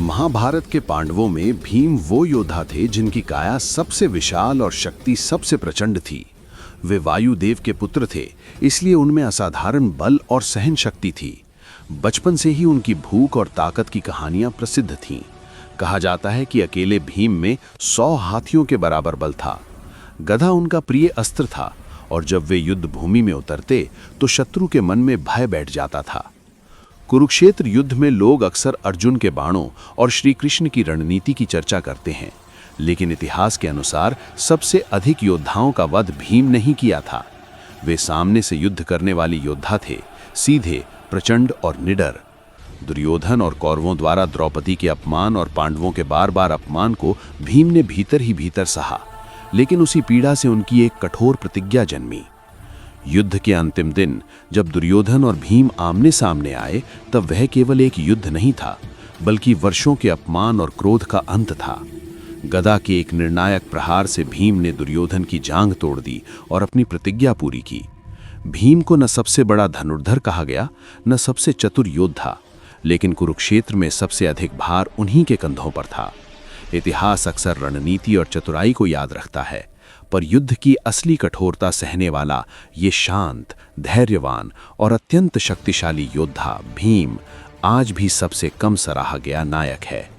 महाभारत के पांडवों में भीम वो योद्धा थे जिनकी काया सबसे विशाल और शक्ति सबसे प्रचंड थी। वे वायुदेव के पुत्र थे, इसलिए उनमें असाधारण बल और सहन शक्ति थी। बचपन से ही उनकी भूख और ताकत की कहानियां प्रसिद्ध थीं। कहा जाता है कि अकेले भीम में 100 हाथियों के बराबर बल था। गदा उनका प्रिय अस्त्र था और जब वे युद्ध भूमि में उतरते तो शत्रु के मन में भय बैठ जाता था। कुरुक्षेत्र युद्ध में लोग अक्सर अर्जुन के बाणों और श्री कृष्ण की रणनीति की चर्चा करते हैं, लेकिन इतिहास के अनुसार सबसे अधिक योद्धाओं का वध भीम ने ही किया था। वे सामने से युद्ध करने वाले योद्धा थे, सीधे, प्रचंड और निडर। दुर्योधन और कौरवों द्वारा द्रौपदी के अपमान और पांडवों के बार बार अपमान को भीम ने भीतर ही भीतर सहा, लेकिन उसी पीड़ा से उनकी एक कठोर प्रतिज्ञा जन्मी। युद्ध के अंतिम दिन जब दुर्योधन और भीम आमने सामने आए, तब वह केवल एक युद्ध नहीं था, बल्कि वर्षों के अपमान और क्रोध का अंत था। गदा के एक निर्णायक प्रहार से भीम ने दुर्योधन की जांघ तोड़ दी और अपनी प्रतिज्ञा पूरी की। भीम को न सबसे बड़ा धनुर्धर कहा गया, न सबसे चतुर योद्धा, लेकिन कुरुक्षेत्र में सबसे अधिक भार उन्हीं के कंधों पर था। इतिहास अक्सर रणनीति और चतुराई को याद रखता है, पर युद्ध की असली कठोरता सहने वाला ये शांत, धैर्यवान और अत्यंत शक्तिशाली योद्धा भीम आज भी सबसे कम सराहा गया नायक है।